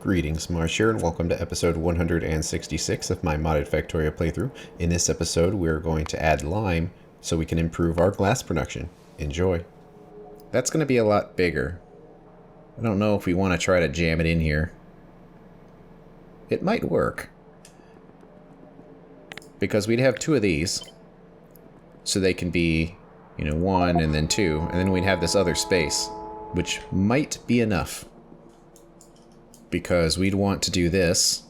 Greetings, Marsh here, and welcome to episode 166 of my modded Factorio playthrough. In this episode, we're going to add lime so we can improve our glass production. Enjoy. That's going to be a lot bigger. I don't know if we want to try to jam it in here. It might work, because we'd have two of these, so they can be, one and then two, and then we'd have this other space, which might be enough. Because we'd want to do this,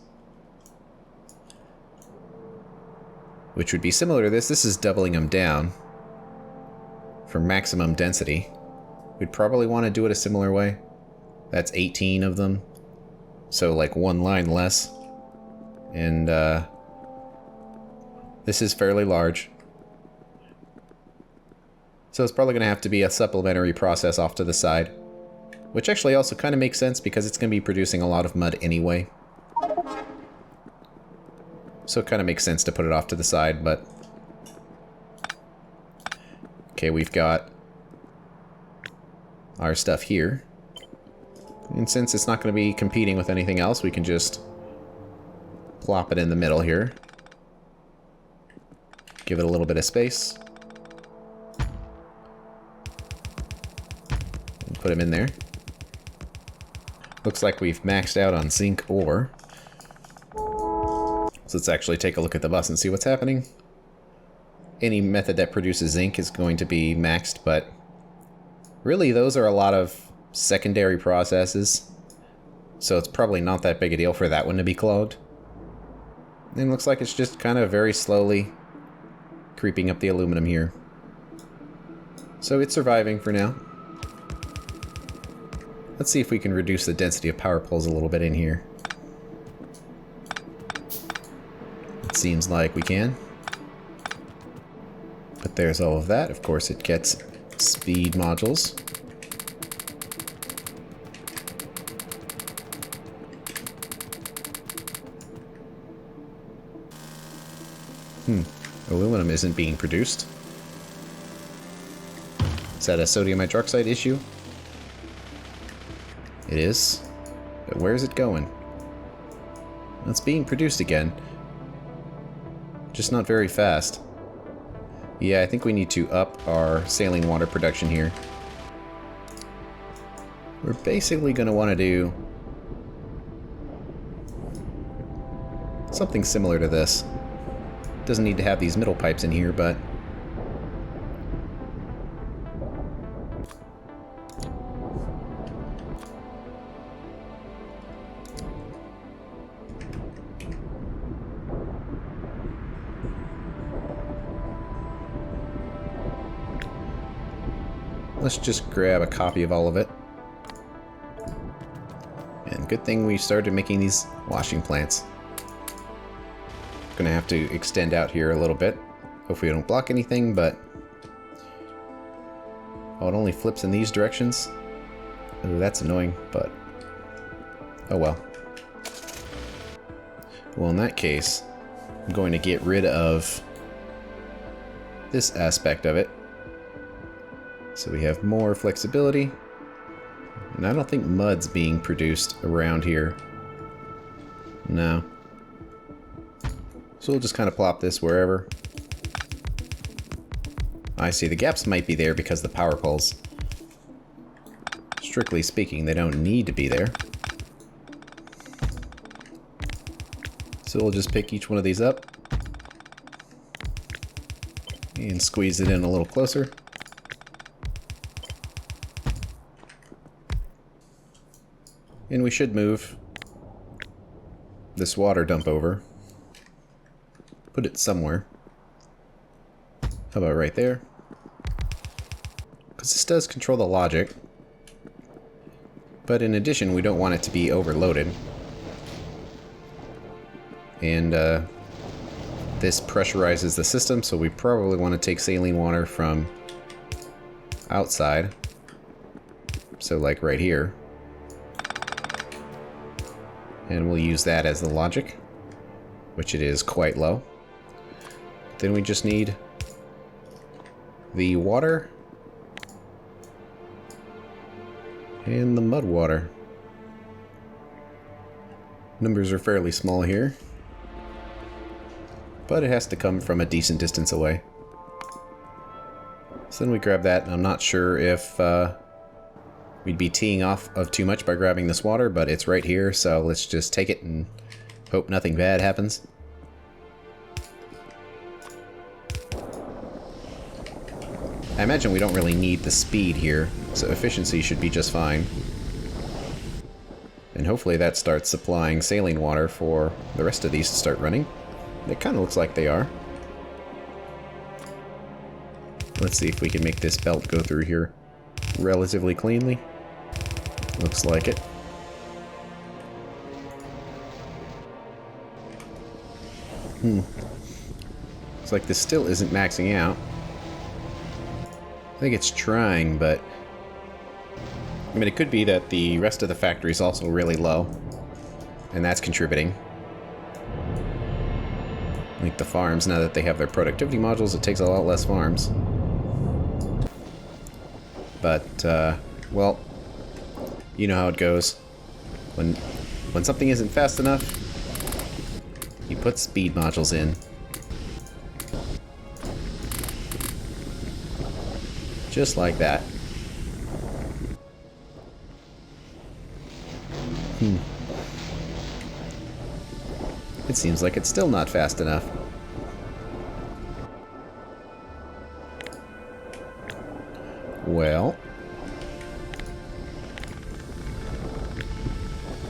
which would be similar to this. This is doubling them down for maximum density. We'd probably want to do it a similar way. That's 18 of them, so like one line less. And this is fairly large, so it's probably going to have to be a supplementary process off to the side. Which actually also kind of makes sense because it's going to be producing a lot of mud anyway. So it kind of makes sense to put it off to the side, but... Okay, we've got our stuff here. And since it's not going to be competing with anything else, we can just plop it in the middle here. Give it a little bit of space. And put them in there. Looks like we've maxed out on zinc ore. So let's actually take a look at the bus and see what's happening. Any method that produces zinc is going to be maxed, but really those are a lot of secondary processes. So it's probably not that big a deal for that one to be clogged. And it looks like it's just kind of very slowly creeping up the aluminum here. So it's surviving for now. Let's see if we can reduce the density of power poles a little bit in here. It seems like we can. But there's all of that. Of course, it gets speed modules. Aluminum isn't being produced. Is that a sodium hydroxide issue? It is. But where is it going? It's being produced again. Just not very fast. Yeah, I think we need to up our saline water production here. We're basically going to want to do something similar to this. Doesn't need to have these middle pipes in here, but let's just grab a copy of all of it. And good thing we started making these washing plants. Gonna have to extend out here a little bit. Hopefully we don't block anything, but... Oh, it only flips in these directions? Oh, that's annoying, but... Oh well. Well, in that case, I'm going to get rid of this aspect of it. So we have more flexibility. And I don't think mud's being produced around here. No. So we'll just kind of plop this wherever. I see, the gaps might be there because the power poles. Strictly speaking, they don't need to be there. So we'll just pick each one of these up. And squeeze it in a little closer. And we should move this water dump over. Put it somewhere. How about right there? Because this does control the logic. But in addition, we don't want it to be overloaded. And this pressurizes the system, so we probably want to take saline water from outside. So like right here. And we'll use that as the logic, which it is quite low. Then we just need the water and the mud water. Numbers are fairly small here, but it has to come from a decent distance away. So then we grab that, and I'm not sure if we'd be teeing off of too much by grabbing this water, but it's right here, so let's just take it and hope nothing bad happens. I imagine we don't really need the speed here, so efficiency should be just fine. And hopefully that starts supplying saline water for the rest of these to start running. It kind of looks like they are. Let's see if we can make this belt go through here relatively cleanly. Looks like it. Looks like this still isn't maxing out. I think it's trying, but I mean, it could be that the rest of the factory is also really low, and that's contributing. Like the farms, now that they have their productivity modules, it takes a lot less farms. But, well, you know how it goes. When something isn't fast enough, you put speed modules in. Just like that. It seems like it's still not fast enough. Well,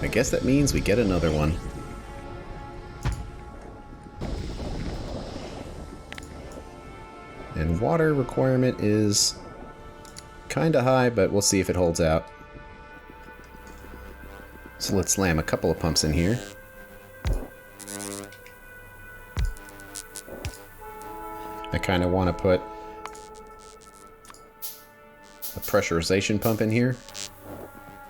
I guess that means we get another one. And water requirement is kinda high, but we'll see if it holds out. So let's slam a couple of pumps in here. I kind of want to put a pressurization pump in here,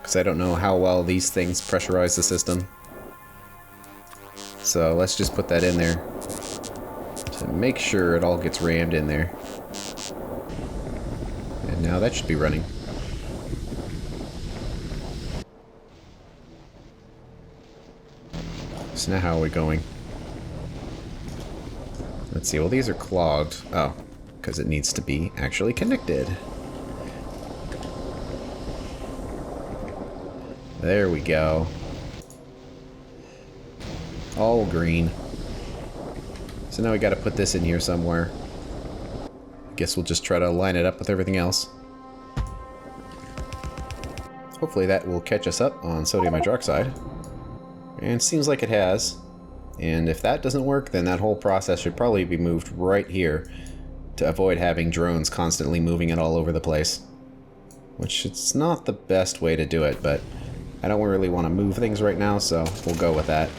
because I don't know how well these things pressurize the system. So let's just put that in there to make sure it all gets rammed in there. And now that should be running. So now how are we going? Let's see, well these are clogged. Oh, because it needs to be actually connected. There we go. All green. So now we gotta put this in here somewhere. Guess we'll just try to line it up with everything else. Hopefully that will catch us up on sodium hydroxide. And it seems like it has. And if that doesn't work, then that whole process should probably be moved right here to avoid having drones constantly moving it all over the place. Which it's not the best way to do it, but I don't really want to move things right now, so we'll go with that.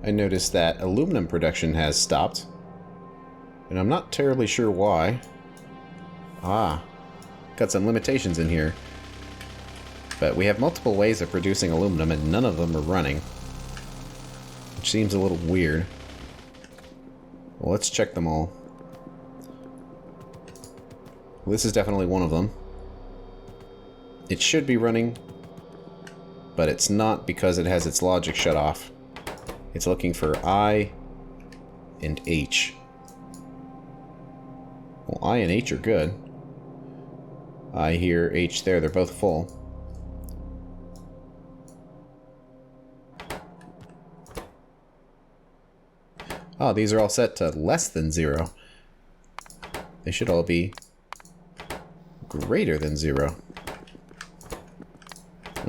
I noticed that aluminum production has stopped. And I'm not terribly sure why. Ah, got some limitations in here. But we have multiple ways of producing aluminum and none of them are running. Which seems a little weird. Well, let's check them all. Well, this is definitely one of them. It should be running, but it's not because it has its logic shut off. It's looking for I and H. Well, I and H are good. I here, H there, they're both full. Oh, these are all set to less than 0. They should all be greater than 0.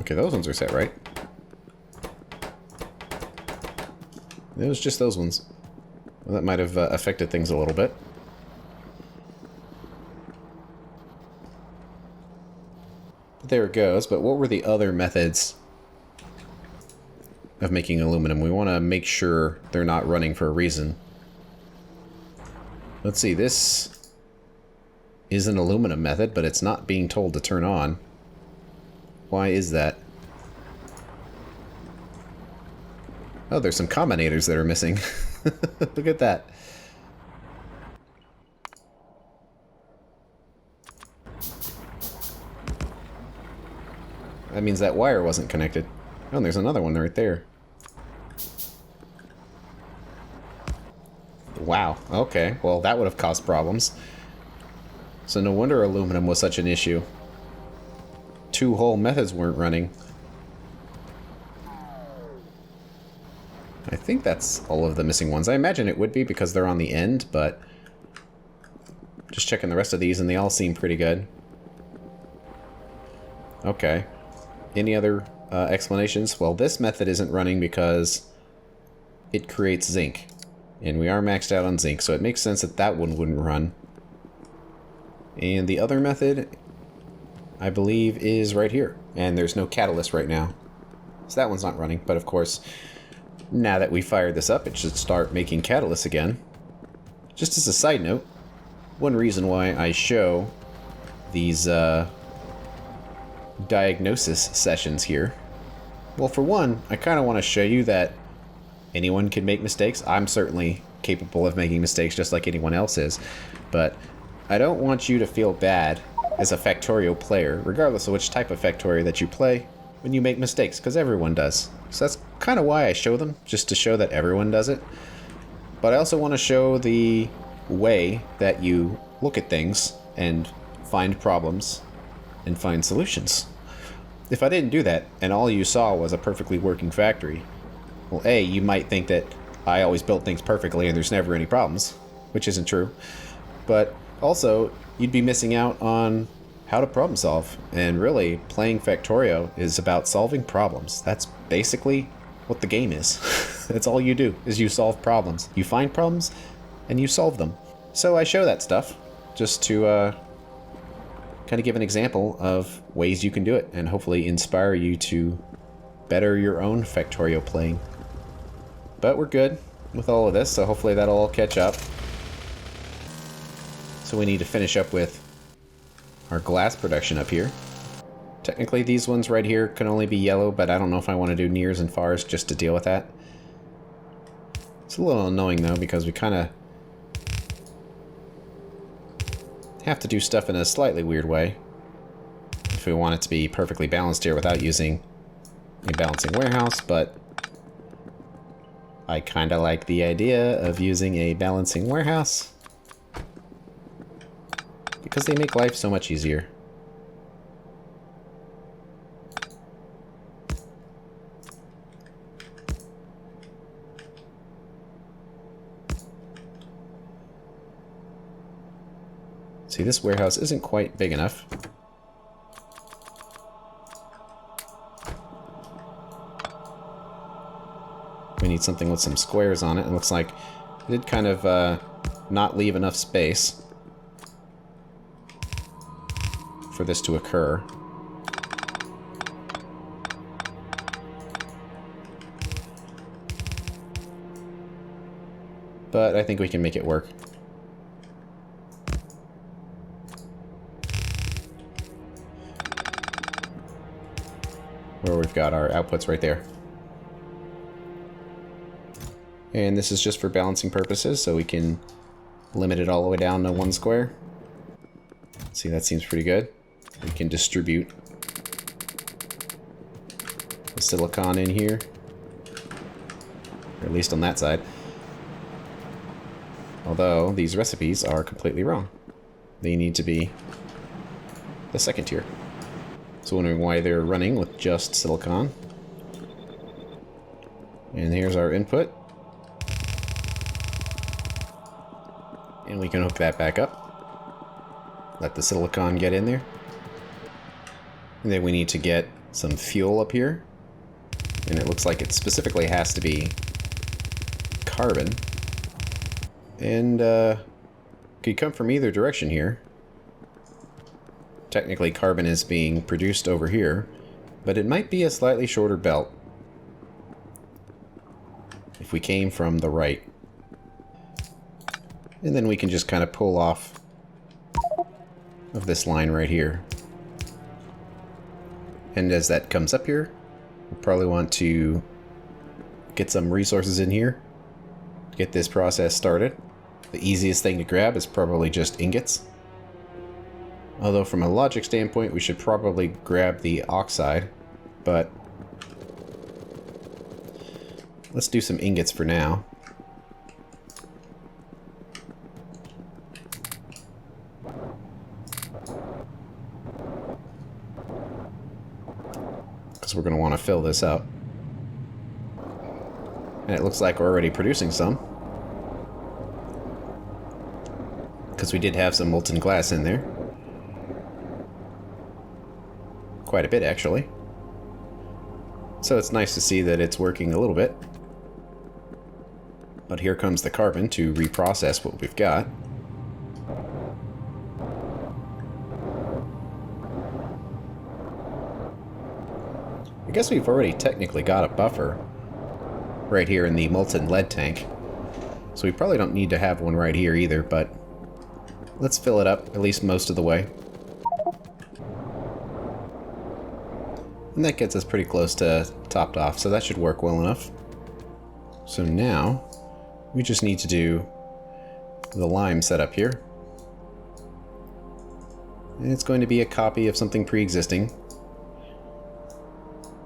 Okay, those ones are set right. It was just those ones. Well, that might have affected things a little bit. But there it goes. But what were the other methods of making aluminum? We want to make sure they're not running for a reason. Let's see, this is an aluminum method, but it's not being told to turn on. Why is that? Oh, there's some combinators that are missing. Look at that. That means that wire wasn't connected. Oh, and there's another one right there. Wow, okay. Well, that would have caused problems. So no wonder aluminum was such an issue. 2 whole methods weren't running. I think that's all of the missing ones. I imagine it would be because they're on the end, but just checking the rest of these and they all seem pretty good. Okay. Any other explanations? Well, this method isn't running because it creates zinc. And we are maxed out on zinc, so it makes sense that that one wouldn't run. And the other method, I believe, is right here. And there's no catalyst right now. So that one's not running, but of course, now that we fired this up, it should start making catalysts again. Just as a side note, one reason why I show these diagnosis sessions here, well, for one, I kind of want to show you that anyone can make mistakes. I'm certainly capable of making mistakes just like anyone else is, but I don't want you to feel bad as a Factorio player, regardless of which type of Factorio that you play, when you make mistakes, because everyone does. So that's kind of why I show them, just to show that everyone does it. But I also want to show the way that you look at things and find problems and find solutions. If I didn't do that, and all you saw was a perfectly working factory, well, A, you might think that I always build things perfectly and there's never any problems, which isn't true. But also, you'd be missing out on how to problem solve. And really, playing Factorio is about solving problems. That's basically what the game is. That's all you do, is you solve problems. You find problems, and you solve them. So I show that stuff, just to kind of give an example of ways you can do it, and hopefully inspire you to better your own Factorio playing. But we're good with all of this, so hopefully that'll all catch up. So we need to finish up with our glass production up here. Technically these ones right here can only be yellow, but I don't know if I want to do nears and fars just to deal with that. It's a little annoying though, because we kind of have to do stuff in a slightly weird way if we want it to be perfectly balanced here without using a balancing warehouse, but I kind of like the idea of using a balancing warehouse because they make life so much easier. See, this warehouse isn't quite big enough. We need something with some squares on it. It looks like it did kind of not leave enough space for this to occur. But I think we can make it work. Where we've got our outputs right there. And this is just for balancing purposes, so we can limit it all the way down to 1 square. See, that seems pretty good. We can distribute the silicon in here, or at least on that side. Although these recipes are completely wrong. They need to be the second tier. So wondering why they're running with just silicon. And here's our input. And we can hook that back up. Let the silicon get in there. And then we need to get some fuel up here. And it looks like it specifically has to be carbon. And could come from either direction here. Technically carbon is being produced over here, but it might be a slightly shorter belt if we came from the right. And then we can just kind of pull off of this line right here. And as that comes up here, we'll probably want to get some resources in here to get this process started. The easiest thing to grab is probably just ingots. Although from a logic standpoint, we should probably grab the oxide, but Let's do some ingots for now. Because we're going to want to fill this up. And it looks like we're already producing some. Because we did have some molten glass in there. Quite a bit, actually. So it's nice to see that it's working a little bit. But here comes the carbon to reprocess what we've got. I guess we've already technically got a buffer right here in the molten lead tank. So we probably don't need to have one right here either, but let's fill it up at least most of the way. And that gets us pretty close to topped off, so that should work well enough. So now, we just need to do the lime setup here. And it's going to be a copy of something pre-existing.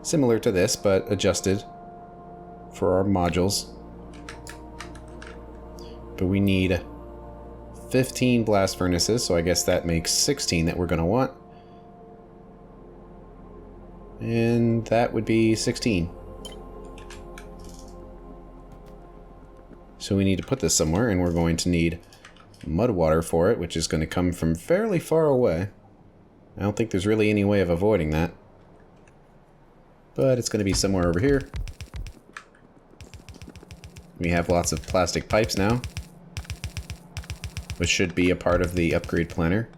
Similar to this, but adjusted for our modules. But we need 15 blast furnaces, so I guess that makes 16 that we're going to want. And that would be 16. So we need to put this somewhere, and we're going to need mud water for it, which is going to come from fairly far away. I don't think there's really any way of avoiding that. But it's going to be somewhere over here. We have lots of plastic pipes now, which should be a part of the upgrade planner.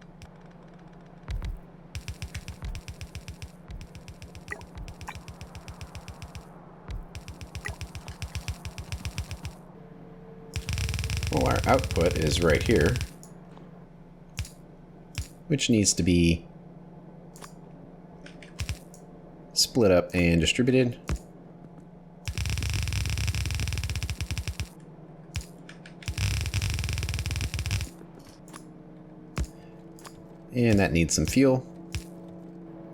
Well, our output is right here, which needs to be split up and distributed. And that needs some fuel.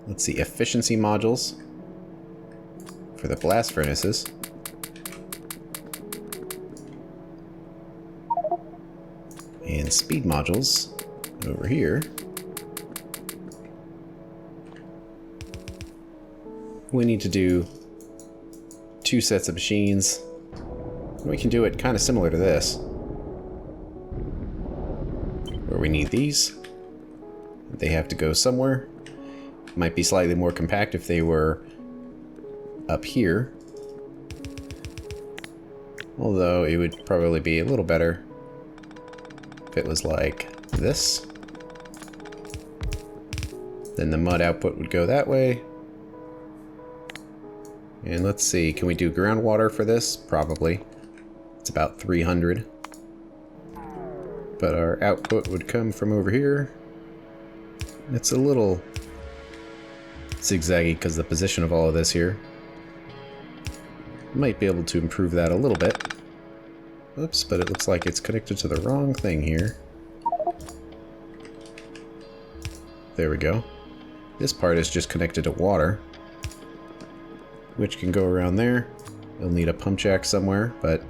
Let's see, efficiency modules for the blast furnaces. And speed modules over here. We need to do 2 sets of machines. We can do it kind of similar to this, where we need these. They have to go somewhere. Might be slightly more compact if they were up here. Although it would probably be a little better if it was like this. Then the mud output would go that way. And let's see, can we do groundwater for this? Probably. It's about 300. But our output would come from over here. It's a little zigzaggy because the position of all of this here. Might be able to improve that a little bit. Oops, but it looks like it's connected to the wrong thing here. There we go. This part is just connected to water, which can go around there. You'll need a pump jack somewhere, but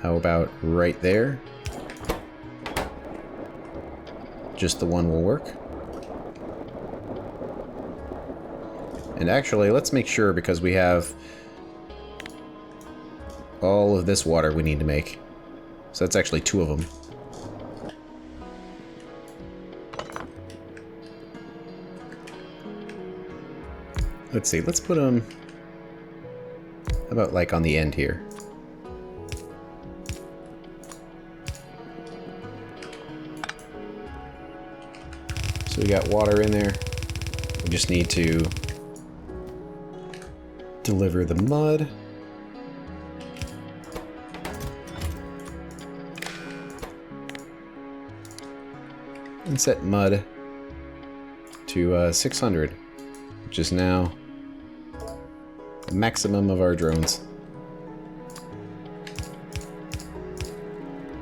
how about right there? Just the one will work. And actually, let's make sure, because we have all of this water we need to make. So that's actually 2 of them. Let's see, let's put them, how about like on the end here? So we got water in there. We just need to deliver the mud. And set mud to 600, which is now the maximum of our drones.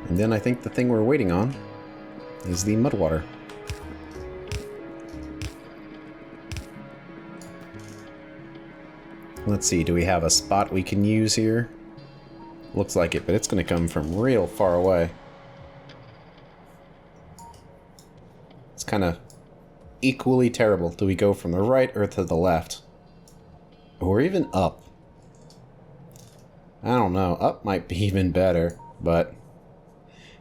And then I think the thing we're waiting on is the mud water. Let's see, do we have a spot we can use here? Looks like it, but it's going to come from real far away. It's kind of equally terrible. Do we go from the right or to the left? Or even up? I don't know. Up might be even better, but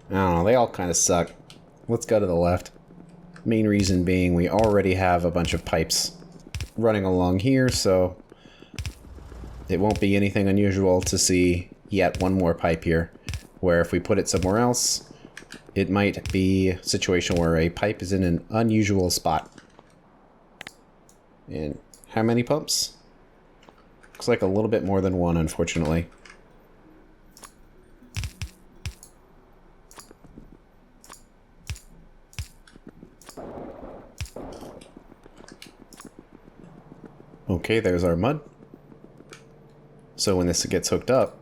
I don't know. They all kind of suck. Let's go to the left. Main reason being we already have a bunch of pipes running along here, so it won't be anything unusual to see yet one more pipe here, where if we put it somewhere else, it might be a situation where a pipe is in an unusual spot. And how many pumps? Looks like a little bit more than one, unfortunately. Okay, there's our mud. So when this gets hooked up,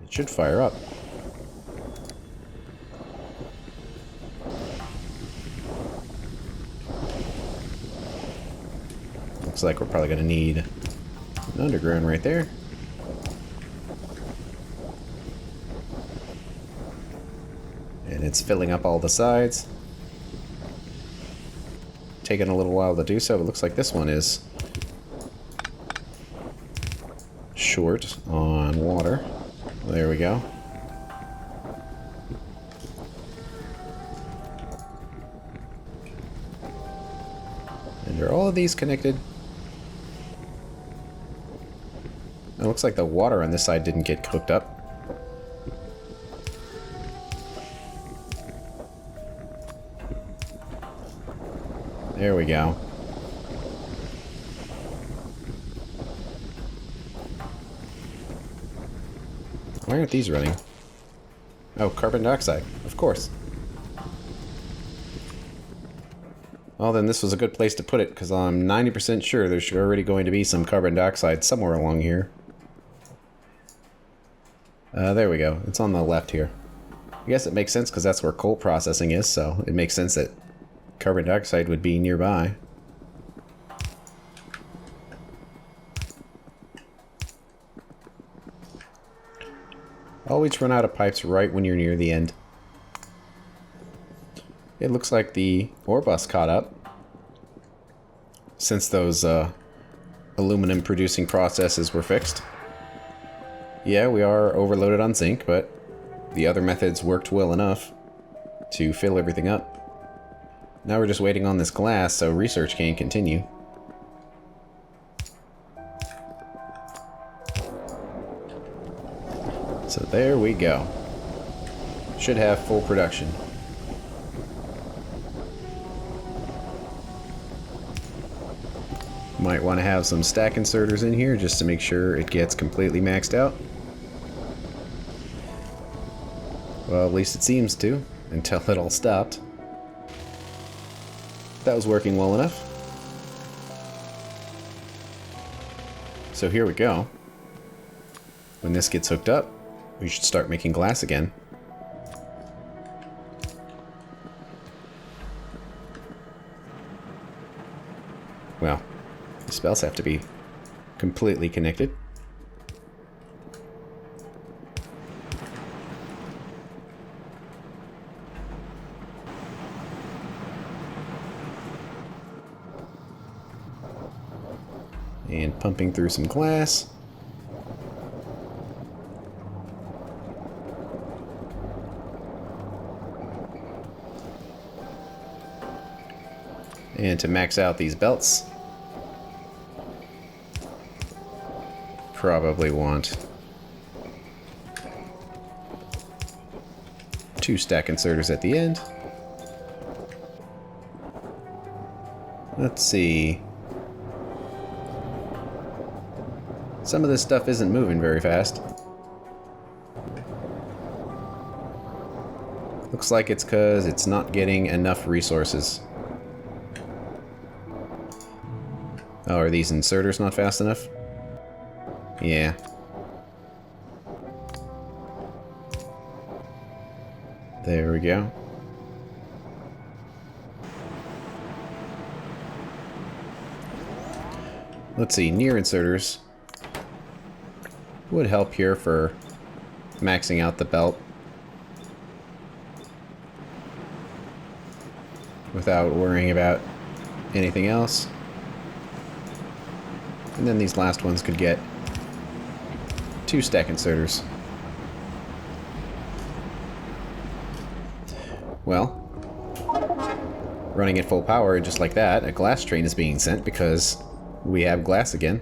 it should fire up. Looks like we're probably going to need an underground right there. And it's filling up all the sides. Taking a little while to do so. It looks like this one is short on water. There we go. And are all of these connected? It looks like the water on this side didn't get hooked up. There we go. Why aren't these running? Oh, carbon dioxide. Of course. Well, then this was a good place to put it, because I'm 90% sure there's already going to be some carbon dioxide somewhere along here. There we go. It's on the left here. I guess it makes sense because that's where coal processing is, so it makes sense that carbon dioxide would be nearby. Always run out of pipes right when you're near the end. It looks like the ore bus caught up, since those aluminum producing processes were fixed. Yeah, we are overloaded on zinc, but the other methods worked well enough to fill everything up. Now we're just waiting on this glass so research can continue. So there we go. Should have full production. Might want to have some stack inserters in here just to make sure it gets completely maxed out. Well, at least it seems to, until it all stopped. That was working well enough. So here we go. When this gets hooked up, we should start making glass again. Well, the spells have to be completely connected. And pumping through some glass. And to max out these belts, probably want 2 stack inserters at the end. Let's see. Some of this stuff isn't moving very fast. Looks like it's because it's not getting enough resources. Oh, are these inserters not fast enough? Yeah. There we go. Let's see, near inserters would help here for maxing out the belt without worrying about anything else. And then these last ones could get 2 stack inserters. Well, running at full power just like that, a glass train is being sent because we have glass again.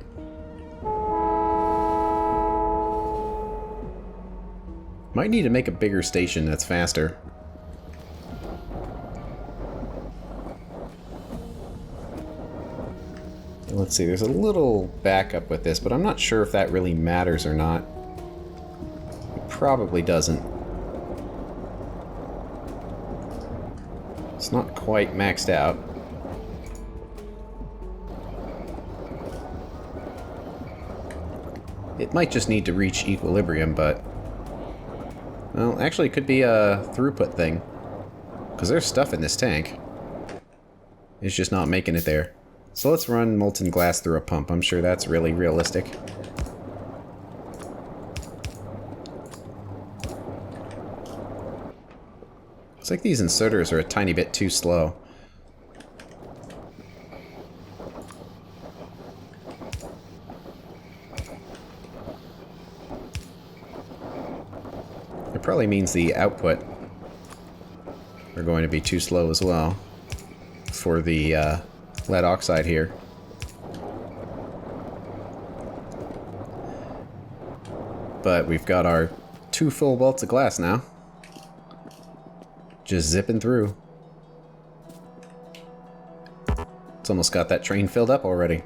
Might need to make a bigger station that's faster. Let's see, there's a little backup with this, but I'm not sure if that really matters or not. It probably doesn't. It's not quite maxed out. It might just need to reach equilibrium, but... well, actually it could be a throughput thing. Because there's stuff in this tank. It's just not making it there. So let's run molten glass through a pump. I'm sure that's really realistic. Looks like these inserters are a tiny bit too slow. It probably means the output are going to be too slow as well for the lead oxide here. But we've got our 2 full belts of glass now. Just zipping through. It's almost got that train filled up already.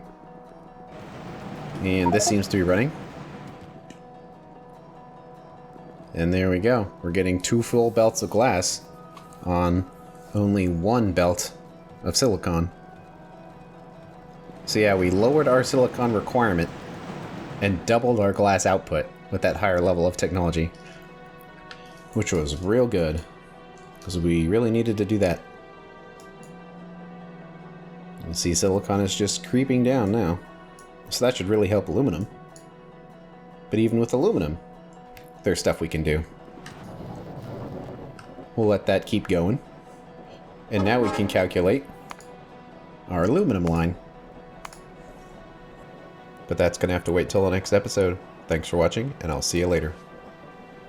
And this seems to be running. And there we go. We're getting 2 full belts of glass on only 1 belt of silicon. So yeah, we lowered our silicon requirement and doubled our glass output with that higher level of technology. Which was real good, because we really needed to do that. You see silicon is just creeping down now. So that should really help aluminum. But even with aluminum, there's stuff we can do. We'll let that keep going. And now we can calculate our aluminum line. But that's going to have to wait till the next episode. Thanks for watching, and I'll see you later.